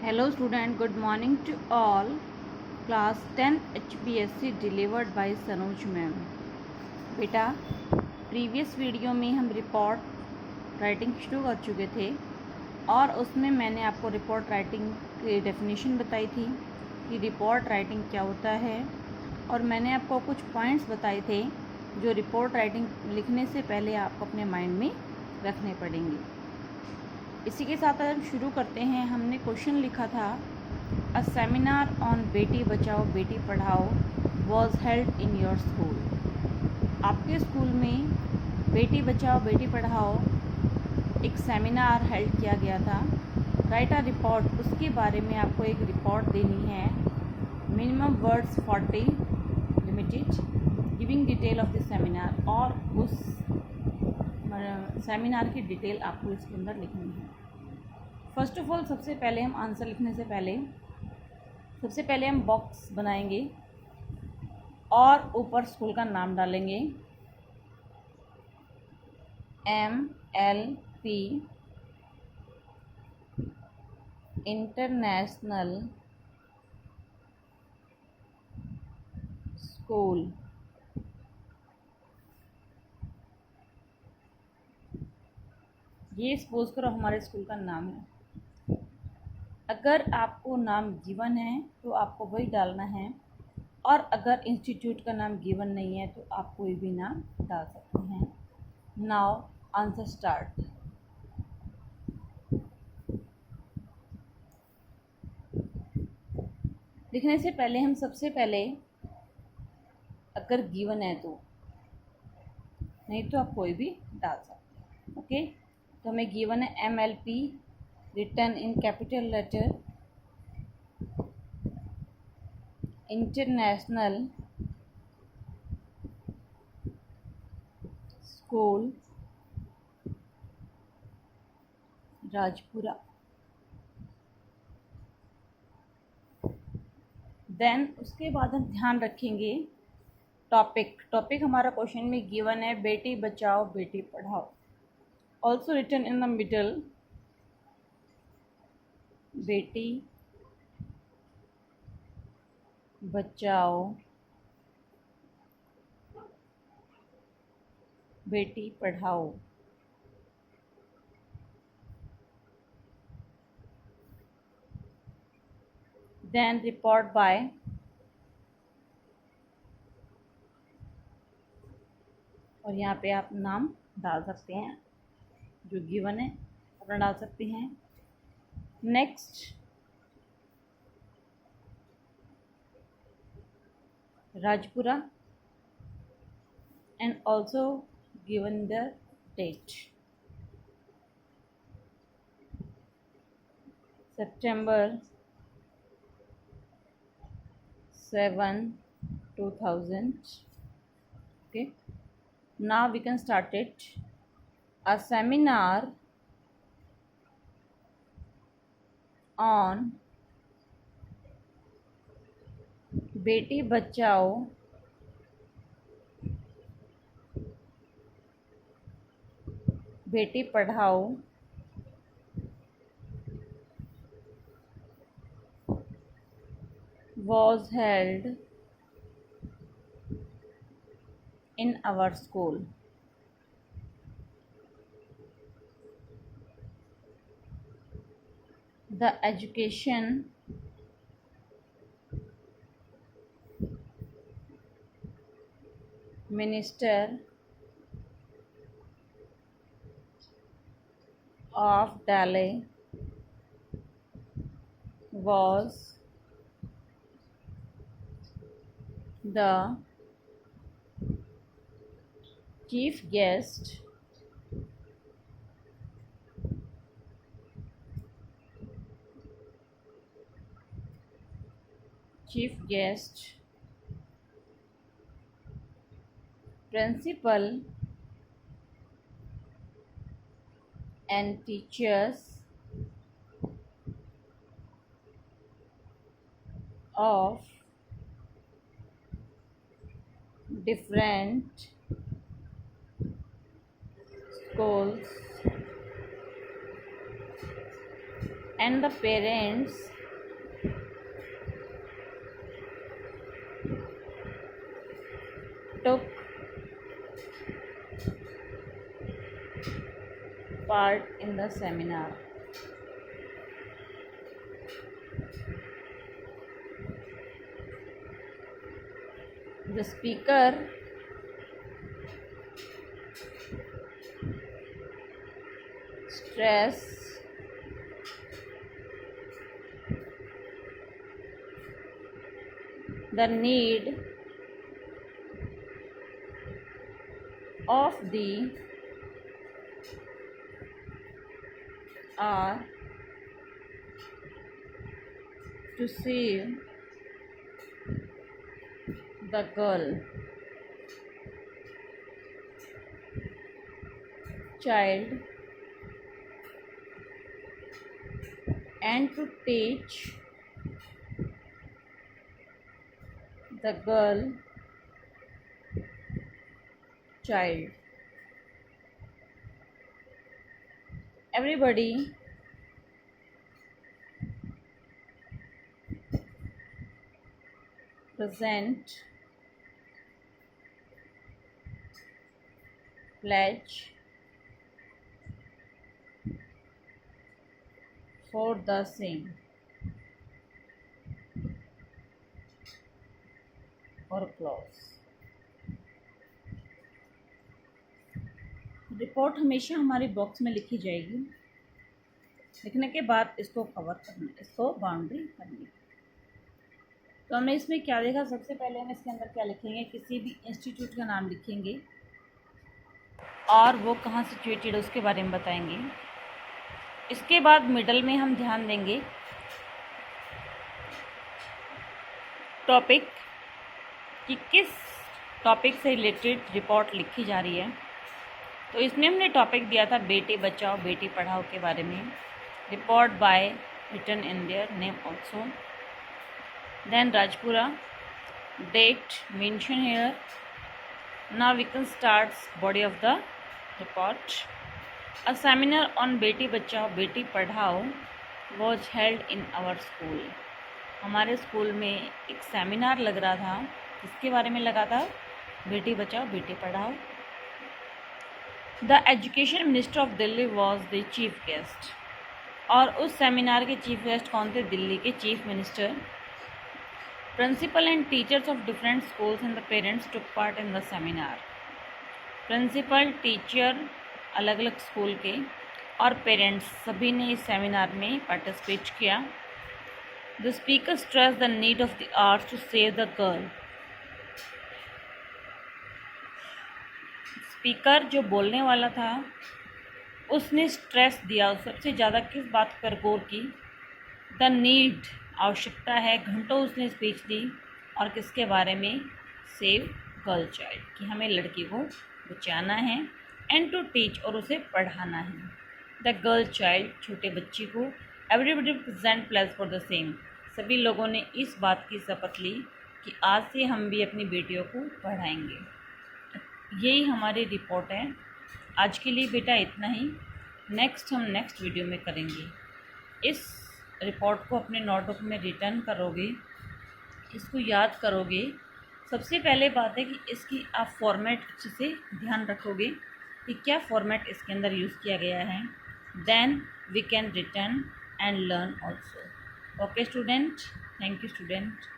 Hello student, good morning to all. Class 10 HPSC delivered by Sanuj ma'am. बेटा previous video में हम report writing शुरू कर चुके थे और उसमें मैंने आपको रिपोर्ट राइटिंग की डेफिनेशन बताई थी कि रिपोर्ट राइटिंग क्या होता है, और मैंने आपको कुछ पॉइंट्स बताए थे जो रिपोर्ट राइटिंग लिखने से पहले आपको अपने माइंड में रखने पड़ेंगे। इसी के साथ हम शुरू करते हैं। हमने क्वेश्चन लिखा था, अ सेमिनार ऑन बेटी बचाओ बेटी पढ़ाओ was held in your school. आपके स्कूल में बेटी बचाओ बेटी पढ़ाओ एक सेमिनार हेल्ड किया गया था। राइट अ रिपोर्ट, उसके बारे में आपको एक रिपोर्ट देनी है। Minimum words 40 limited, giving detail of the seminar, और उस सेमिनार की डिटेल आपको इसके अंदर लिखनी है। फर्स्ट ऑफ ऑल सबसे पहले हम आंसर लिखने से पहले सबसे पहले हम बॉक्स बनाएंगे और ऊपर स्कूल का नाम डालेंगे। MLP international school. ये सपोज करो हमारे स्कूल का नाम है। अगर आपको नाम गिवन है तो आपको वही डालना है, और अगर इंस्टीट्यूट का नाम गिवन नहीं है तो आप कोई भी नाम डाल सकते हैं। Now answer start. लिखने से पहले हम सबसे पहले अगर गिवन है तो, नहीं तो आप कोई भी डाल सकते हैं। ओके, तो हमें गिवन है MLP written in capital letter international school Rajpura. देन उसके बाद हम ध्यान रखेंगे टॉपिक हमारा क्वेश्चन में गिवन है बेटी बचाओ बेटी पढ़ाओ। Also written in the middle बेटी बचाओ बेटी पढ़ाओ। देन रिपोर्ट बाय, और यहाँ पे आप नाम डाल सकते हैं जो गिवन है, अपना डाल सकते हैं। Next Rajpura and also given the date September 7, 2000. Okay, now we can start it. A seminar on बेटी बचाओ बेटी पढ़ाओ was held in our school. The education minister of Delhi was the chief guest principal and teachers of different schools and the parents part in the seminar. The speaker stress the need of the hour to save the girl, child, and to teach the girl, child. Everybody present pledge for the same or clause. Report हमेशा हमारी box में लिखी जाएगी। लिखने के बाद इसको cover करना, इसको बाउंड्री करनी। तो हमने इसमें क्या देखा, सबसे पहले हम इसके अंदर क्या लिखेंगे, किसी भी इंस्टीट्यूट का नाम लिखेंगे और वो कहाँ सिचुएटेड है उसके बारे में बताएंगे। इसके बाद मिडल में हम ध्यान देंगे टॉपिक कि किस टॉपिक से रिलेटेड रिपोर्ट लिखी जा रही है। तो इसमें हमने टॉपिक दिया था बेटी बचाओ बेटी पढ़ाओ के बारे में। Report by written in their name also. Then Rajpura, date mention here. Now we can start body of the report. A seminar on बेटी बचाओ बेटी पढ़ाओ was held in our school. हमारे स्कूल में एक सेमिनार लग रहा था। किसके बारे में लगा था? बेटी बचाओ बेटी पढ़ाओ। The education minister of Delhi was the chief guest. और उस सेमिनार के चीफ गेस्ट कौन थे? दिल्ली के chief minister. Principal and teachers of different schools and the parents took part in the seminar. Principal, teacher अलग अलग स्कूल के और पेरेंट्स सभी ने इस सेमिनार में पार्टिसिपेट किया। The speaker stress the need of the arts to save the girl. Speaker जो बोलने वाला था उसने स्ट्रेस दिया, सबसे ज़्यादा किस बात पर गौर की? द नीड, आवश्यकता है, घंटों उसने स्पीच दी और किसके बारे में? सेव गर्ल चाइल्ड, कि हमें लड़की को बचाना है, एंड टू टीच, और उसे पढ़ाना है, द गर्ल चाइल्ड, छोटे बच्ची को। Everybody present place for the same, सभी लोगों ने इस बात की शपथ ली कि आज से हम भी अपनी बेटियों को पढ़ाएंगे। यही हमारी रिपोर्ट है। आज के लिए बेटा इतना ही। हम नेक्स्ट वीडियो में करेंगे। इस रिपोर्ट को अपने नोटबुक में रिटर्न करोगे, इसको याद करोगे। सबसे पहले बात है कि इसकी आप फॉर्मेट अच्छे से ध्यान रखोगे कि क्या फॉर्मेट इसके अंदर यूज़ किया गया है। Then we can return and learn also. Okay student, thank you student.